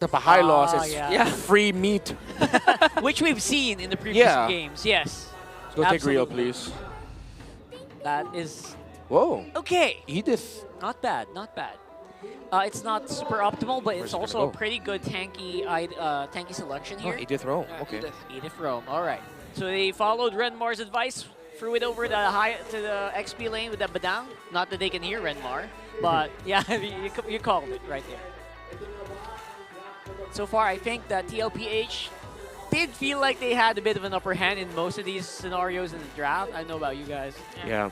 Up a high loss is yeah. free meat. Which we've seen in the previous games, yes. Let's go take Rio, please. That is Whoa. okay. Edith. Not bad, not bad. It's not super optimal, but it's also a pretty good tanky selection here. Oh, Edith Rome. Okay. Edith Rome. All right. So they followed Renmar's advice, threw it over to the XP lane with the Badang. Not that they can hear Renmar, but yeah, you called it right there. So far, I think that tlph did feel like they had a bit of an upper hand in most of these scenarios in the draft. I don't know about you guys. Yeah.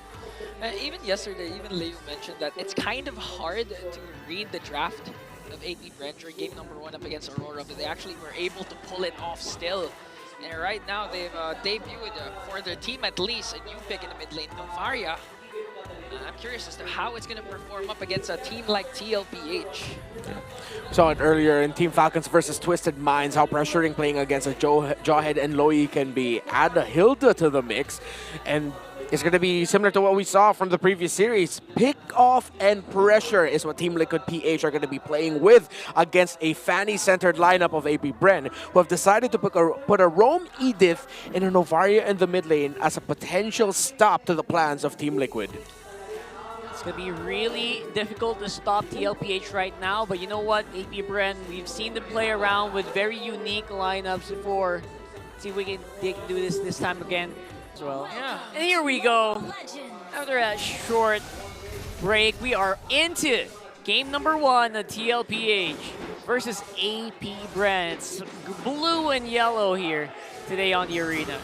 Even yesterday, even Leo mentioned that it's kind of hard to read the draft of AP BREN during game #1 up against Aurora, but they actually were able to pull it off still. And right now, they've debuted, for their team at least, a new pick in the mid lane, Novaria. I'm curious as to how it's going to perform up against a team like tlph. Saw it earlier in Team Falcons versus Twisted Minds, how pressuring playing against a Jawhead and Loi can be. Add a Hilda to the mix, and it's going to be similar to what we saw from the previous series. Pick off and pressure is what Team Liquid PH are going to be playing with against a Fanny-centered lineup of AP BREN, who have decided to put a Rome Edith and a Novaria in the mid lane as a potential stop to the plans of Team Liquid. It's going to be really difficult to stop tlph right now, but you know what, AP BREN, we've seen them play around with very unique lineups before. See if they can do this time again as well. Yeah. And here we go. After that short break, we are into game #1 of tlph versus AP BREN. It's blue and yellow here today on the arena.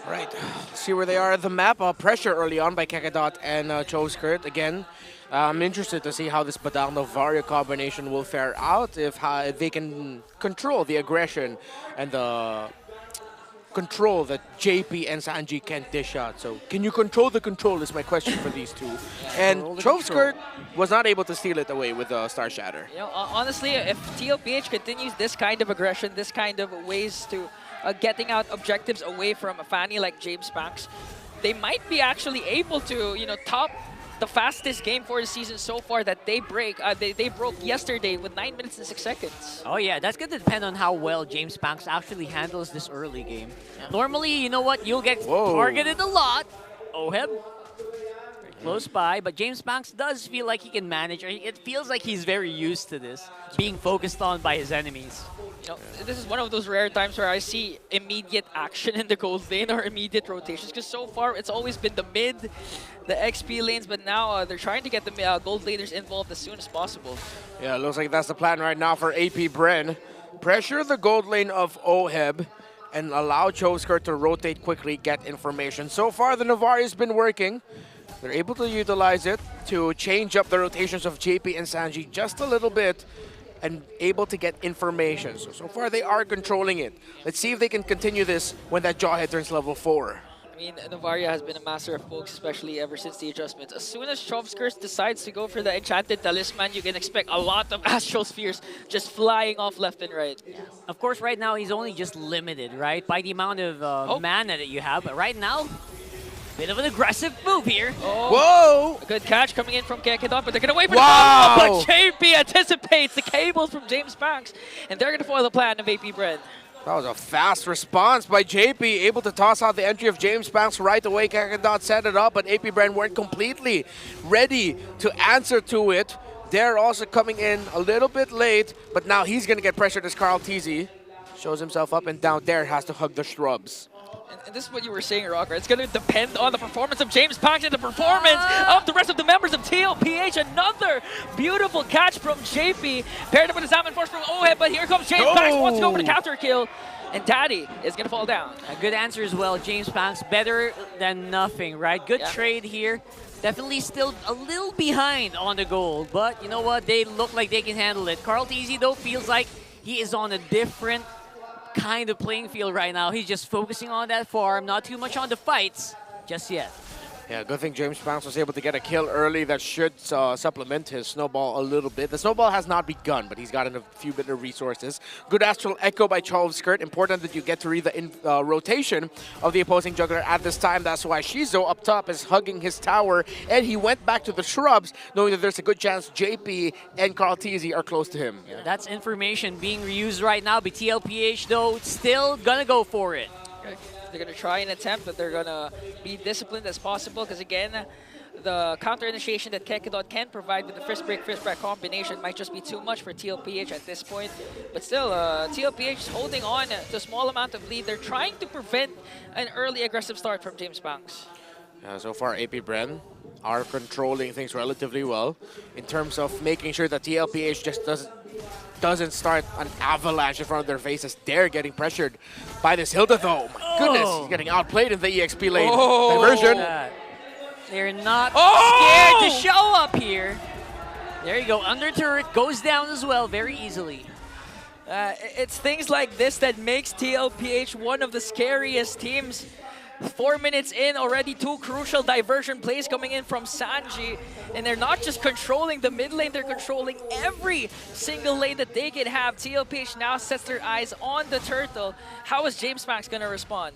Right, see where they are at the map. Pressure early on by Kakadot and Choskirt again. I'm interested to see how this Badang Novaria combination will fare out, if they can control the aggression and the control that JP and Sanji can't dish out. So can you control the control is my question for these two. And Choskirt was not able to steal it away with Star Shatter. You know, honestly, if tlph continues this kind of aggression, this kind of ways to getting out objectives away from a Fanny like James Banks, they might be actually able to, you know, top the fastest game for the season so far that they broke yesterday with 9 minutes and 6 seconds. Oh yeah, that's going to depend on how well James Banks actually handles this early game. Yeah. Normally, you know what, you'll get targeted a lot. Oheb, close by, but James Banks does feel like he can manage. It feels like he's very used to this, being focused on by his enemies. You know, this is one of those rare times where I see immediate action in the gold lane or immediate rotations, because so far it's always been the mid, the XP lanes, but now they're trying to get the gold laners involved as soon as possible. Yeah, it looks like that's the plan right now for AP BREN. Pressure the gold lane of Oheb and allow Choskirt to rotate quickly, get information. So far, the Novaria has been working. They're able to utilize it to change up the rotations of JP and Sanji just a little bit and able to get information. So far they are controlling it. Let's see if they can continue this when that Jawhead turns level 4. I mean, Novaria has been a master of pokes, especially ever since the adjustments. As soon as Choskirt decides to go for the Enchanted Talisman, you can expect a lot of Astral Spheres just flying off left and right. Yeah. Of course, right now he's only just limited, right, by the amount of mana that you have. But right now, bit of an aggressive move here. Oh. Whoa! A good catch coming in from Kakadot, but they're going to wait for the but JP anticipates the cables from James Banks, and they're going to foil the plan of AP BREN. That was a fast response by JP, able to toss out the entry of James Banks right away. Kakadot set it up, but AP BREN weren't completely ready to answer to it. They're also coming in a little bit late, but now he's going to get pressured as Carl TZ shows himself up, and down there has to hug the shrubs. And this is what you were saying, Rocker. It's going to depend on the performance of James Banks and the performance of the rest of the members of tlph. Another beautiful catch from JP, paired up with a Salmon Force from Oheb, but here comes James Banks, wants to go for the counter kill, and Daddy is going to fall down. A good answer as well, James Banks. Better than nothing, right? Good trade here. Definitely still a little behind on the gold, but you know what? They look like they can handle it. Carl TZ, though, feels like he is on a different kind of playing field right now. He's just focusing on that farm, not too much on the fights just yet. Yeah, good thing James Spanks was able to get a kill early. That should supplement his snowball a little bit. The snowball has not begun, but he's gotten a few bit of resources. Good astral echo by Charles Skirt. Important that you get to read the rotation of the opposing juggler at this time. That's why Shizo up top is hugging his tower, and he went back to the shrubs, knowing that there's a good chance JP and Carl Teasy are close to him. Yeah, that's information being reused right now. But tlph, though, still gonna go for it. They're going to try and attempt, but they're going to be disciplined as possible because, again, the counter initiation that Kekidot can provide with the first break combination might just be too much for tlph at this point. But still, tlph is holding on to a small amount of lead. They're trying to prevent an early aggressive start from James Spanks. So far, AP BREN are controlling things relatively well in terms of making sure that tlph just doesn't start an avalanche in front of their faces. They're getting pressured by this Hilda, though. My goodness, he's getting outplayed in the EXP lane. Diversion. They're not scared to show up here. There you go. Under turret goes down as well very easily. It's things like this that makes tlph one of the scariest teams. 4 minutes in, already 2 crucial diversion plays coming in from Sanji. And they're not just controlling the mid lane, they're controlling every single lane that they can have. tlph now sets their eyes on the turtle. How is James Spanks going to respond?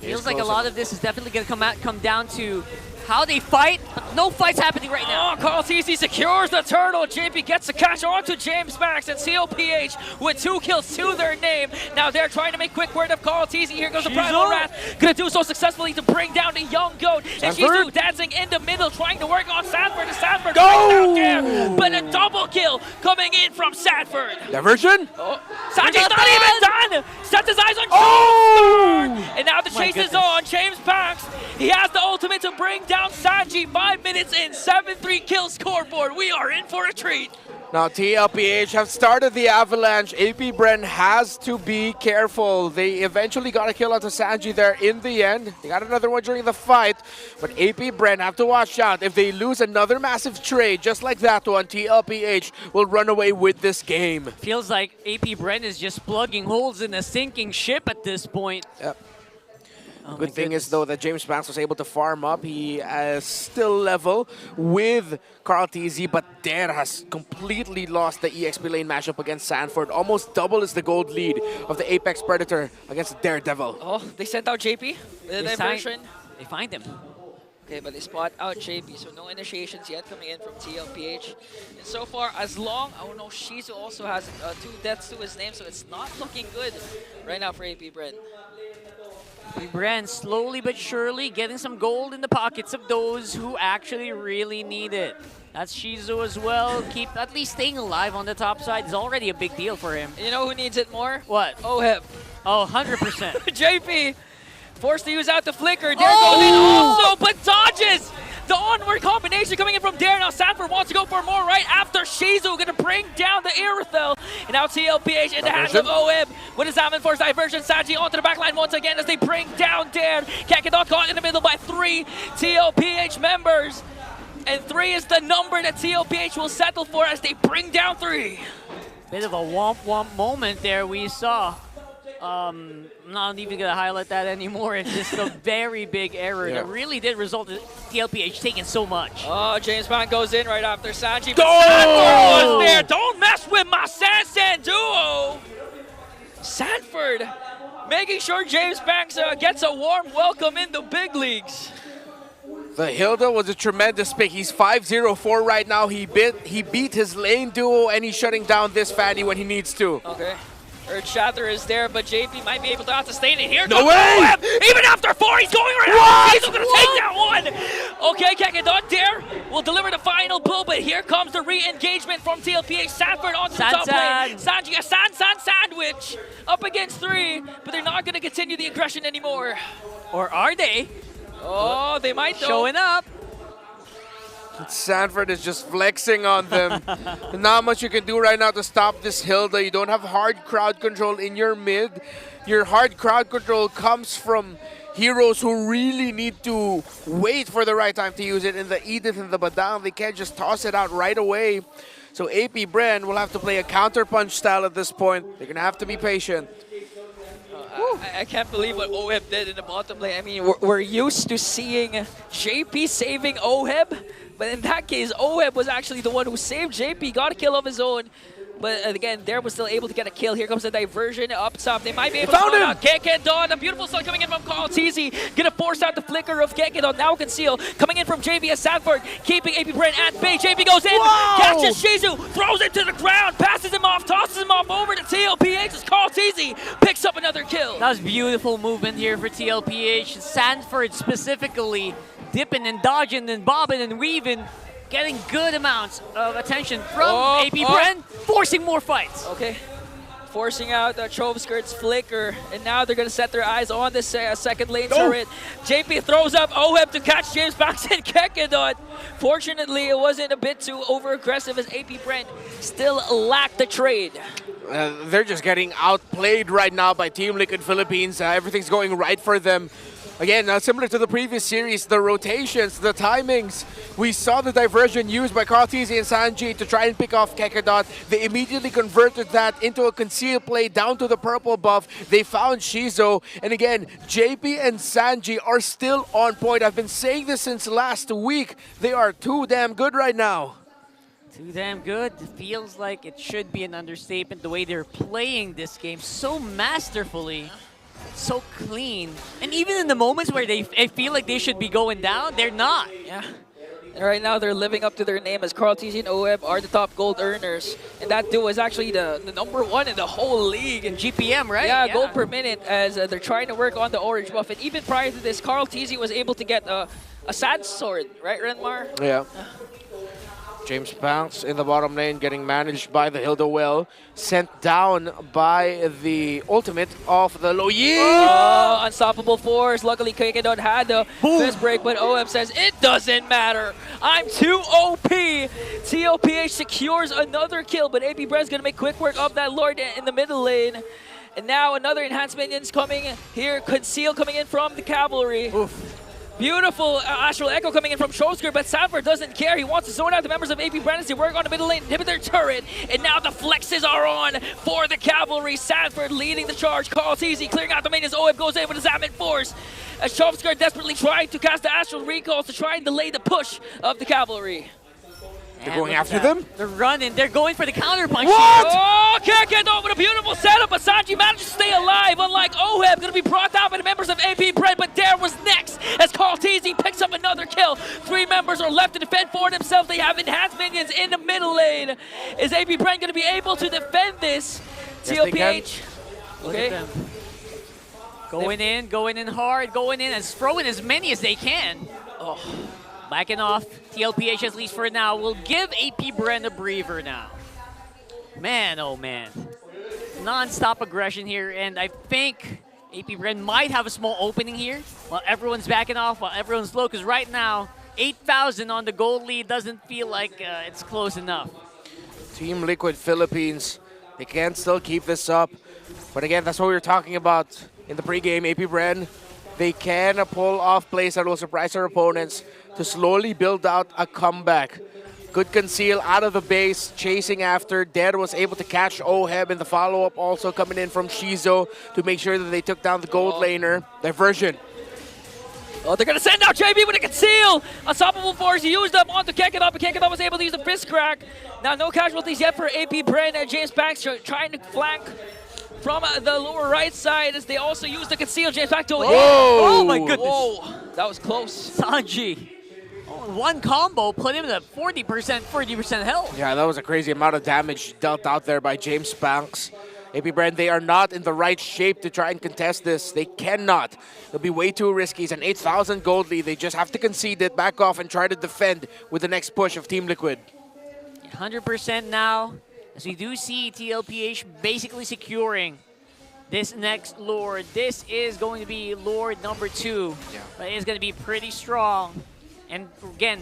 Feels like a lot of this is definitely going to come down to how they fight, but no fights happening right now. Oh, Carl TC secures the turtle. JP gets the catch onto James Spanks, and tlph with 2 kills to their name. Now they're trying to make quick work of Carl TC. Here goes the Primal Wrath. Gonna do so successfully to bring down the young goat. And Shizu dancing in the middle, trying to work on Sanford. And Sanford Go! There, but a double kill coming in from Sanford. Diversion. Oh, Sanji's not even done. Sets his eyes on James. And now the chase is on. James Spanks, he has the ultimate to bring down Sanji. 5 minutes in, 7-3 kill scoreboard. We are in for a treat. Now tlph have started the avalanche. AP BREN has to be careful. They eventually got a kill onto Sanji there in the end. They got another one during the fight, but AP BREN have to watch out. If they lose another massive trade just like that one, tlph will run away with this game. Feels like AP BREN is just plugging holes in a sinking ship at this point. Yep. Oh, Good thing is, though, that James Spanks was able to farm up. He is still level with Carl TZ, but Dare has completely lost the EXP lane matchup against Sanford. Almost double is the gold lead of the Apex Predator against Daredevil. Oh, they sent out JP? The diversion? They find him. Okay, but they spot out JP, so no initiations yet coming in from tlph. And so far, as long, oh no, Shizu also has 2 deaths to his name, so it's not looking good right now for AP BREN. BREN slowly but surely getting some gold in the pockets of those who actually really need it. That's Shizu as well. Keep at least staying alive on the top side is already a big deal for him. You know who needs it more? What? OHIP. Oh, 100%. JP forced to use out the flicker. Dare goes in also, but dodges! The onward combination coming in from Dare. Now Sanford wants to go for more right after Shizu. Going to bring down the Irithel. And now tlph in the hands of OM. With his Salmon Force diversion. Sanji onto the backline once again as they bring down Dare. Kekidot caught in the middle by 3 tlph members. And 3 is the number that tlph will settle for as they bring down 3. Bit of a womp moment there we saw. I'm not even going to highlight that anymore. It's just a very big error that really did result in tlph taking so much. Oh, James Bond goes in right after Sanji. But Sanford was there. Don't mess with my Sansan duo. Sanford making sure James Banks gets a warm welcome in the big leagues. The Hilda was a tremendous pick. He's 5-0-4 right now. He beat his lane duo, and he's shutting down this Fanny when he needs to. Okay. Earth Shatter is there, but JP might be able to sustain it here. No way! Even after 4, he's going right out. He's going to take that one. Okay, Kekidot Dare will deliver the final blow, but here comes the re-engagement from tlph. Sanford onto the top lane. Sanji, a San sandwich up against 3, but they're not going to continue the aggression anymore. Or are they? Oh, they might though. Showing up. Sanford is just flexing on them. Not much you can do right now to stop this Hilda. You don't have hard crowd control in your mid. Your hard crowd control comes from heroes who really need to wait for the right time to use it. In the Edith and the Badang, they can't just toss it out right away. So AP BREN will have to play a counter punch style at this point. They're going to have to be patient. I can't believe what OHEB did in the bottom lane. I mean, we're used to seeing JP saving OHEB, but in that case, OHEB was actually the one who saved JP, got a kill of his own. But again, Dare was still able to get a kill. Here comes the diversion up top. They might be able to find out Kekedon. A beautiful stun coming in from Carl TZ. Gonna force out the flicker of Kekedon. Now Conceal. Coming in from JV as Sanford. Keeping AP BREN at bay. JV goes in. Whoa! Catches Shizu. Throws it to the ground. Passes him off. Tosses him off over to tlph as Carl TZ picks up another kill. That was beautiful movement here for tlph. Sanford specifically dipping and dodging and bobbing and weaving. Getting good amounts of attention from AP BREN, forcing more fights. Okay, forcing out the Trove Skirt's flicker, and now they're going to set their eyes on this second lane turret. JP throws up OHEB to catch James Banks and Kekedon. Fortunately, it wasn't a bit too over-aggressive as AP BREN still lacked the trade. They're just getting outplayed right now by Team Liquid Philippines. Everything's going right for them. Again, similar to the previous series, the rotations, the timings. We saw the diversion used by Carl TZ and Sanji to try and pick off Kekedon. They immediately converted that into a concealed play down to the purple buff. They found Shizo. And again, JP and Sanji are still on point. I've been saying this since last week. They are too damn good right now. Too damn good. It feels like it should be an understatement the way they're playing this game so masterfully. So clean. And even in the moments where they feel like they should be going down, they're not. Yeah. And right now, they're living up to their name as Carl TZ and OHEB are the top gold earners. And that duo is actually the #1 in the whole league. In GPM, right? Yeah, gold per minute as they're trying to work on the orange buff. And even prior to this, Carl TZ was able to get a sad sword, right, Renmar? Yeah. James Banks in the bottom lane getting managed by the Hilda Well. Sent down by the ultimate of the Loyi. Oh, unstoppable force. Luckily, Kekedon had the fist break, but OHEB says, it doesn't matter. I'm too OP. tlph secures another kill, but AP BREN's going to make quick work of that Lord in the middle lane. And now another enhanced minions coming here. Conceal coming in from the cavalry. Oof. Beautiful Astral Echo coming in from Shosker, but Sanford doesn't care. He wants to zone out the members of AP BREN as they work on the middle lane, inhibit their turret. And now the flexes are on for the cavalry. Sanford leading the charge. Carl TZ clearing out the minions. OHEB goes in with his Advent Force. As Shosker desperately trying to cast the Astral Recalls to try and delay the push of the cavalry. They're going after them? They're running. They're going for the counter punch. What? Oh, Kekedon with a beautiful setup, but Sanji manages to stay alive. Unlike OHEB, going to be brought down by the members of AP BREN, but Dare was next as Carl TZ picks up another kill. 3 members are left to defend for themselves. They have enhanced minions in the middle lane. Is AP BREN going to be able to defend this? Yes, tlph. Okay. Going in hard, going in, and throwing as many as they can. Oh. Backing off, tlph at least for now will give AP BREN a breather now. Man, oh man. Non-stop aggression here, and I think AP BREN might have a small opening here while everyone's backing off, while everyone's low, because right now, 8,000 on the gold lead doesn't feel like it's close enough. Team Liquid Philippines, they can still keep this up. But again, that's what we were talking about in the pregame. AP BREN, they can pull off plays that will surprise their opponents to slowly build out a comeback. Good conceal out of the base, chasing after. Dare was able to catch OHEB in the follow-up, also coming in from Shizo to make sure that they took down the gold laner. Diversion. Oh, they're going to send out JB with a conceal. Unstoppable force used up onto Kekedon, but Kekedon was able to use the fist crack. Now, no casualties yet for AP BREN. James Banks trying to flank from the lower right side as they also use the conceal. James Banks to Oh my goodness. Whoa, that was close. Sanji. One combo put him at 40% health. Yeah, that was a crazy amount of damage dealt out there by James Banks. AP BREN, they are not in the right shape to try and contest this. They cannot. It'll be way too risky. It's an 8,000 gold lead. They just have to concede it, back off, and try to defend with the next push of Team Liquid. 100% now, as we do see tlph basically securing this next Lord. This is going to be Lord number 2. Yeah. But it's going to be pretty strong. And again,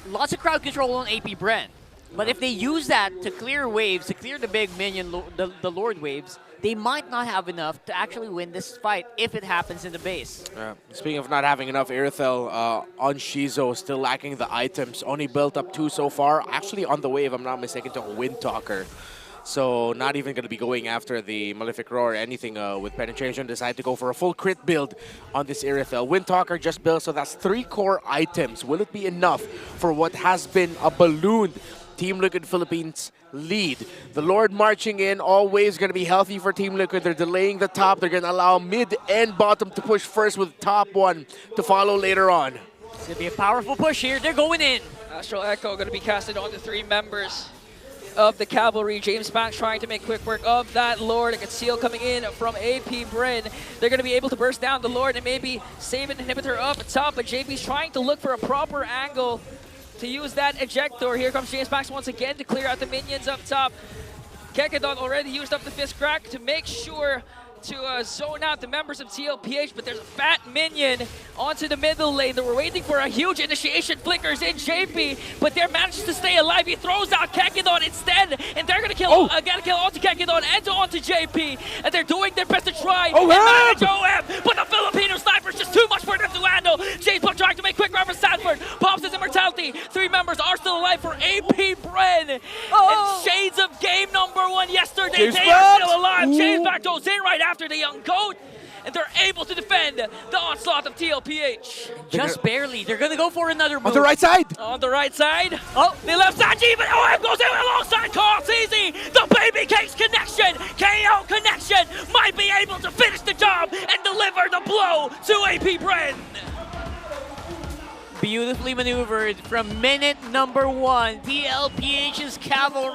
lots of crowd control on AP BREN. But if they use that to clear waves, to clear the big minion, the Lord waves, they might not have enough to actually win this fight if it happens in the base. Speaking of not having enough, Irithel on Shizo, still lacking the items. Only built up 2 so far. Actually on the way, if I'm not mistaken, to a Wind Talker. So not even going to be going after the Malefic Roar or anything with penetration. Decide to go for a full crit build on this Irithel. Windtalker just built, so that's 3 core items. Will it be enough for what has been a ballooned Team Liquid Philippines lead? The Lord marching in, always going to be healthy for Team Liquid. They're delaying the top. They're going to allow mid and bottom to push first with top one to follow later on. It's going to be a powerful push here. They're going in. Astral Echo going to be casted on the 3 members of the Cavalry. James Banks trying to make quick work of that Lord. A conceal coming in from AP BREN. They're going to be able to burst down the Lord and maybe save an inhibitor up top, but JP's trying to look for a proper angle to use that ejector. Here comes James Banks once again to clear out the minions up top. Kekadon already used up the fist crack to make sure to zone out the members of tlph, but there's a fat minion onto the middle lane. They were waiting for a huge initiation flickers in JP, but they're managed to stay alive. He throws out Kekadon instead, and they're gonna kill get a kill onto Kekadon and onto JP, and they're doing their best to try and manage OM, but the Filipino sniper is just too much for them to handle. James Buck trying to make quick run for Sanford, pops his immortality. 3 members are still alive for AP BREN. And shades of game number 1 yesterday, they are still alive. James Buck goes in right after the young goat, and they're able to defend the onslaught of tlph. Just barely. They're going to go for another move. On the right side! On the right side. Oh, they left Sanji, but OM goes in alongside Carl Easy. The Baby Cakes connection, KO connection, might be able to finish the job and deliver the blow to AP BREN. Beautifully maneuvered from minute number 1. tlph's Cavalry